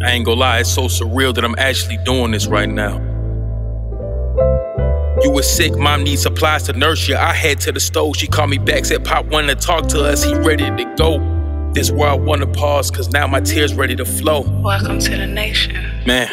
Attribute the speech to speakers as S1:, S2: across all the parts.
S1: I ain't gonna lie, it's so surreal that I'm actually doing this right now. You was sick, mom needs supplies to nurse you. I head to the stove, she called me back, said Pop wanted to talk to us, he ready to go. This where I wanna pause, cause now my tears ready to flow.
S2: Welcome to the nation.
S1: Man,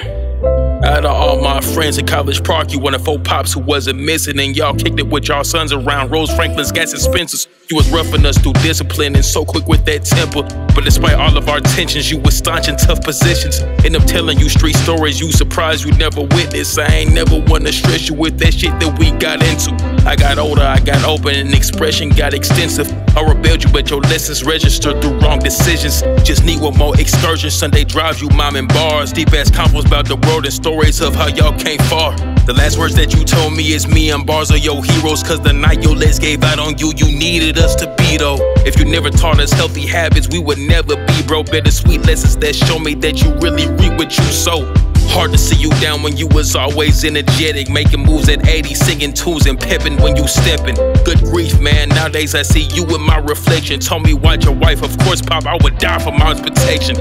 S1: out of all my friends in College Park, you one of 4 pops who wasn't missing, and y'all kicked it with y'all sons around Rose Franklin's, Gas and Spencer's. You was roughing us through discipline and so quick with that temper. But despite all of our tensions, you was staunch in tough positions. End up telling you street stories you surprised you never witnessed. I ain't never wanna stress you with that shit that we got into. I got older, I got open, and expression got extensive. I rebelled you, but your lessons registered through wrong decisions. Just need one more excursion, Sunday drives you, mom and Barz. Deep ass combos about the world and stories of how y'all came far. The last words that you told me is me and Barz are your heroes, cause the night your legs gave out on you, you needed us to be though. If you never taught us healthy habits, we would never be, bro. Bittersweet lessons that show me that you really reap what you sow. Hard to see you down when you was always energetic, making moves at 80, singing tunes and pepping when you stepping. Good grief, man, nowadays I see you in my reflection. Told me watch your wife, of course, Pop, I would die for mom's protection.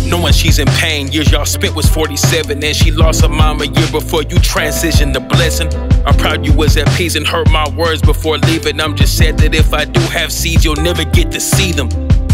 S1: Knowing she's in pain, years y'all spent was 47, and she lost her mom a year before you transitioned to blessing. I'm proud you was at peace and heard my words before leaving. I'm just sad that if I do have seeds, you'll never get to see them.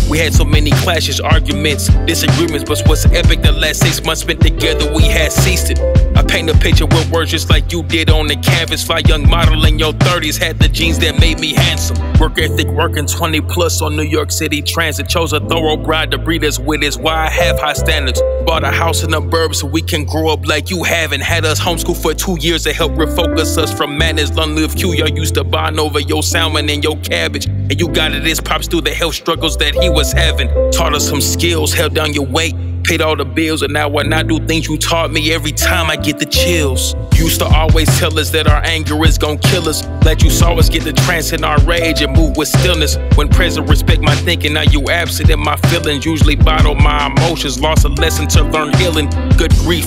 S1: We had so many clashes, arguments, disagreements, but what's epic, the last 6 months spent together, we had ceased it. I paint a picture with words just like you did on the canvas. Fly young model in your 30s, had the genes that made me handsome. Work ethic, working 20 plus on New York City Transit. Chose a thorough bride to breed us with, is why I have high standards. Bought a house in the burbs so we can grow up like you haven't. Had us homeschool for 2 years to help refocus us from madness. Long-lived Q, y'all used to bond over your salmon and your cabbage. And you got it, his pops through the health struggles that he was having. Taught us some skills, held down your weight, paid all the bills, and now when I do things you taught me, every time I get the chills. Used to always tell us that our anger is gon' kill us. Glad you saw us get to transcend our rage and move with stillness. When present, respect my thinking, now you absent in my feelings. Usually bottle my emotions, lost a lesson to learn healing. Good grief,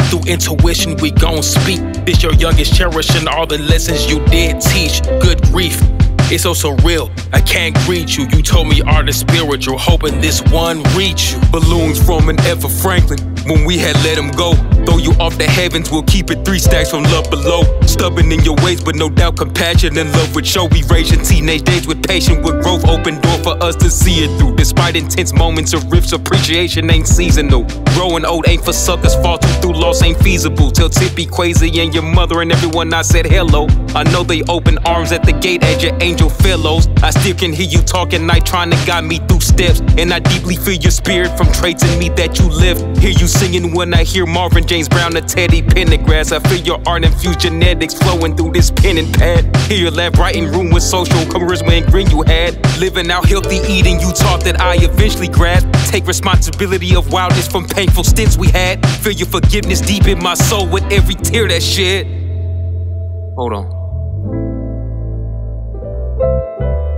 S1: through intuition we gon' speak. This your youngest cherishing all the lessons you did teach. Good grief, it's so surreal, I can't greet you. You told me art is spiritual, hoping this one reach you. Balloons from an F for Franklin, when we had let him go. Throw you off the heavens, we'll keep it 3 stacks from love below. Stubborn in your ways, but no doubt compassion and love would show. We raised in teenage days with patience, with growth, open door for us to see it through. Despite intense moments of rifts, appreciation ain't seasonal. Growing old ain't for suckers, fall through loss ain't feasible. Tell Tippy, Quasi, and your mother and everyone I said hello. I know they open arms at the gate as your angel fellows. I still can hear you talking night, trying to guide me through steps. And I deeply feel your spirit from traits in me that you left. Hear you singing when I hear Marvin, James Brown, or Teddy Pendergrass. I feel your art infused genetics flowing through this pen and pad. Hear your lab writing room with social charisma and grin you had. Living out healthy eating you taught that I eventually grabbed. Take responsibility of wildness from painful stints we had. Feel your forgiveness deep in my soul with every tear that shed. Hold on.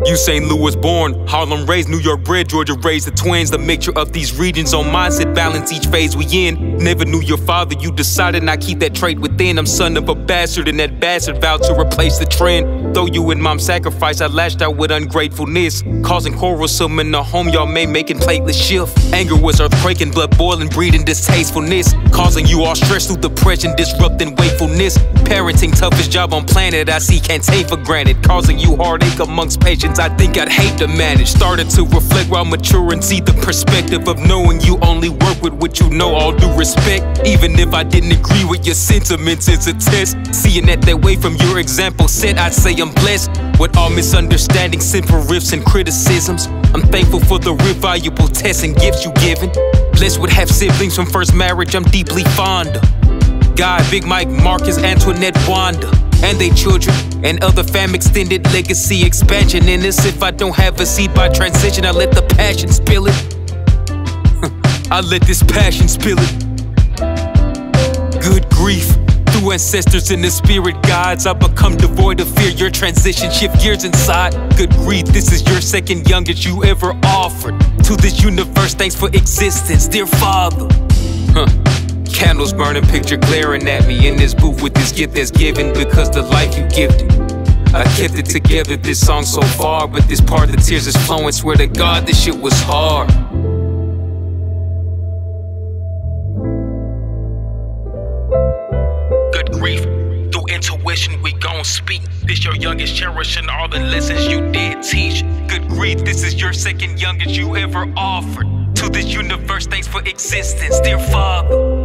S1: You St. Louis born, Harlem raised, New York bred, Georgia raised the twins. The mixture of these regions on mindset balance each phase we in. Never knew your father, you decided not keep that trait within. I'm son of a bastard and that bastard vowed to replace the trend. Though you and mom sacrificed, I lashed out with ungratefulness, causing quarrelsome in the home y'all made, making plateless shift. Anger was earthquaking, blood boiling, breeding distastefulness, causing you all stress through depression, disrupting wakefulness. Parenting, toughest job on planet I see, can't take for granted, causing you heartache amongst patients I think I'd hate to manage. Started to reflect while maturing, see the perspective of knowing you only work with what you know, all due respect. Even if I didn't agree with your sentiments, it's a test. Seeing it that way from your example set, I'd say I'm blessed. With all misunderstandings, simple riffs and criticisms, I'm thankful for the real valuable tests and gifts you given. Blessed with half siblings from first marriage I'm deeply fond of. Guy, Big Mike, Marcus, Antoinette, Wanda, and they children, and other fam extended legacy expansion in this. If I don't have a seed by transition, I let the passion spill it. I let this passion spill it. Good grief, through ancestors in the spirit guides, I become devoid of fear. Your transition shift gears inside. Good grief, this is your second youngest you ever offered to this universe. Thanks for existence, dear Father. Candles burning, picture glaring at me in this booth with this gift that's given because the life you gifted. I kept it together, this song so far, but this part the tears is flowing. Swear to God, this shit was hard. grief. Through intuition, we gon' speak. This your youngest, cherishing all the lessons you did teach.
S2: Good grief, this is your second youngest you ever offered. To this universe, thanks for existence, dear Father.